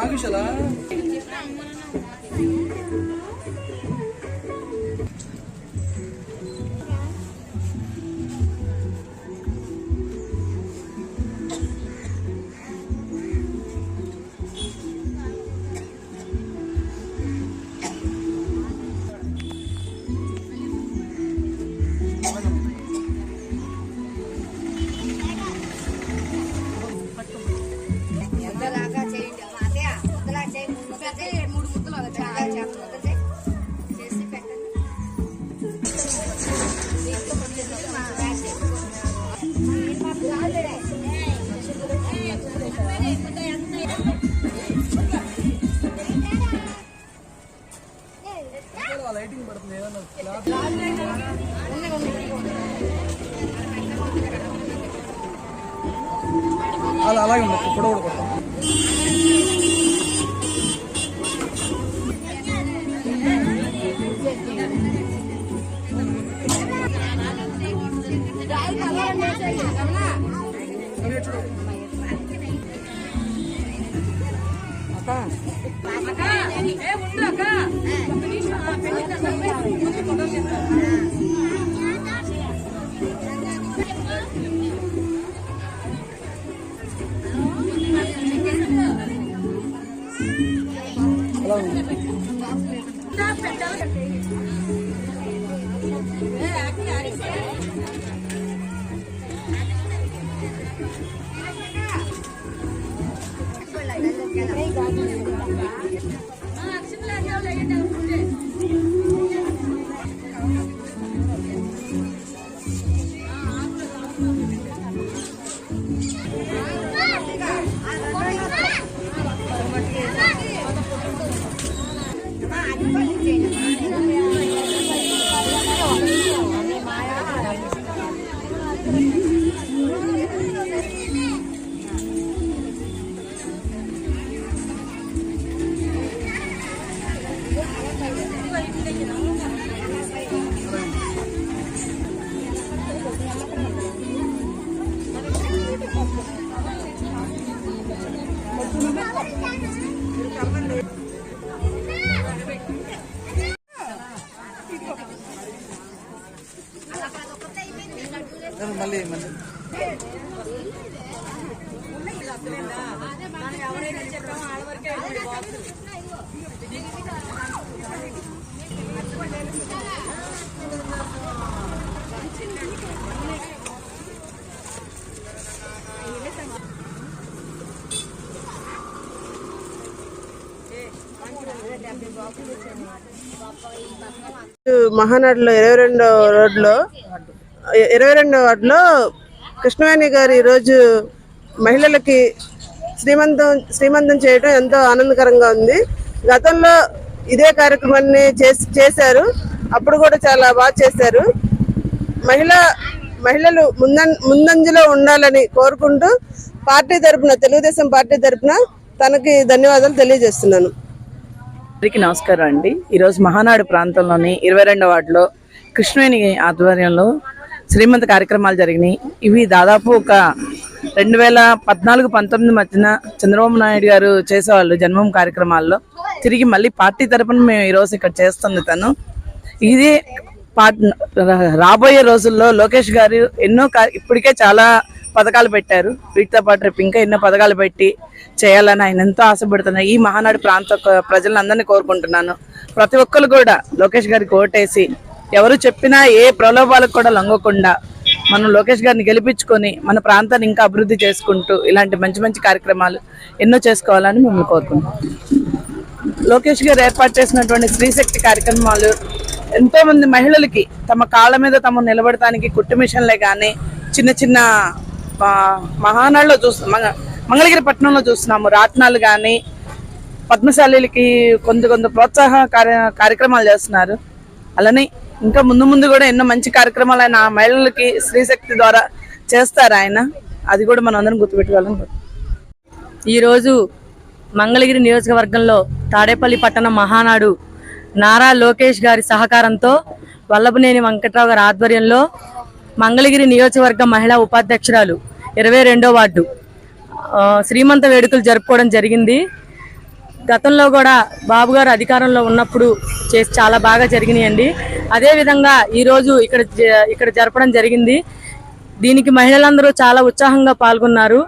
ఆగుషలా lighting పడుతుంది అలా అలాగే ఉంది ఇప్పుడు కూడా కొడతాం మళ్ళీ మహానాడులో 22వ వార్డులో కృష్ణవేణి గారు ఈరోజు మహిళలకి శ్రీమంతం చేయడం ఎంతో ఆనందకరంగా ఉంది. గతంలో ఇదే కార్యక్రమాన్ని చేశారు, అప్పుడు కూడా చాలా బాగా చేశారు. మహిళలు ముందంజలో ఉండాలని కోరుకుంటూ పార్టీ తరపున, తెలుగుదేశం పార్టీ తరపున తనకి ధన్యవాదాలు తెలియజేస్తున్నాను. అందరికీ నమస్కారం అండి. ఈరోజు మహానాడు ప్రాంతంలోని 22వ వార్డులో కృష్ణవేణి ఆధ్వర్యంలో శ్రీమంత కార్యక్రమాలు జరిగినాయి. ఇవి దాదాపు ఒక 2014-19 మధ్యన చంద్రబాబు నాయుడు గారు చేసేవాళ్ళు జన్మం కార్యక్రమాల్లో. తిరిగి మళ్ళీ పార్టీ తరపున మేము ఈరోజు ఇక్కడ చేస్తుంది తను. ఇదే రాబోయే రోజుల్లో లోకేష్ గారు ఇప్పటికే చాలా పథకాలు పెట్టారు. వీటితో పాటు రేపు ఇంకా ఎన్నో పథకాలు పెట్టి చేయాలని ఆయన ఎంతో ఆశపడుతున్నారు. ఈ మహానాడు ప్రాంత ప్రజలందరినీ కోరుకుంటున్నాను, ప్రతి ఒక్కరు కూడా లోకేష్ గారికి ఓటేసి ఎవరు చెప్పినా ఏ ప్రలోభాలకు కూడా లొంగకుండా మనం లోకేష్ గారిని గెలిపించుకొని మన ప్రాంతాన్ని ఇంకా అభివృద్ధి చేసుకుంటూ ఇలాంటి మంచి మంచి కార్యక్రమాలు ఎన్నో చేసుకోవాలని మిమ్మల్ని కోరుకుంటున్నాం. లోకేష్ గారు ఏర్పాటు చేసినటువంటి స్త్రీశక్తి కార్యక్రమాలు ఎంతో మంది మహిళలకి తమ కాళ్ళ మీద తమ నిలబడటానికి కుట్టు మిషన్లే కానీ చిన్న చిన్న మహానాడులో మంగళగిరి పట్టణంలో చూస్తున్నాము. రాట్నాలు కానీ పద్మశాలీలకి కొంత ప్రోత్సాహ కార్యక్రమాలు చేస్తున్నారు. అలానే ఇంకా ముందు కూడా ఎన్నో మంచి కార్యక్రమాలు ఆయన మహిళలకి స్త్రీశక్తి ద్వారా చేస్తారు ఆయన. అది కూడా మనం అందరం గుర్తుపెట్టుకోవాలని. ఈరోజు మంగళగిరి నియోజకవర్గంలో తాడేపల్లి పట్టణ మహానాడు నారా లోకేష్ గారి సహకారంతో వల్లభనేని వెంకట్రావు గారి ఆధ్వర్యంలో మంగళగిరి నియోజకవర్గ మహిళా ఉపాధ్యక్షురాలు 22వ వార్డు శ్రీమంత వేడుకలు జరుపుకోవడం జరిగింది. గతంలో కూడా బాబు గారు అధికారంలో ఉన్నప్పుడు చేసి చాలా బాగా జరిగినాయండి. అదేవిధంగా ఈరోజు ఇక్కడ జరపడం జరిగింది. దీనికి మహిళలందరూ చాలా ఉత్సాహంగా పాల్గొన్నారు.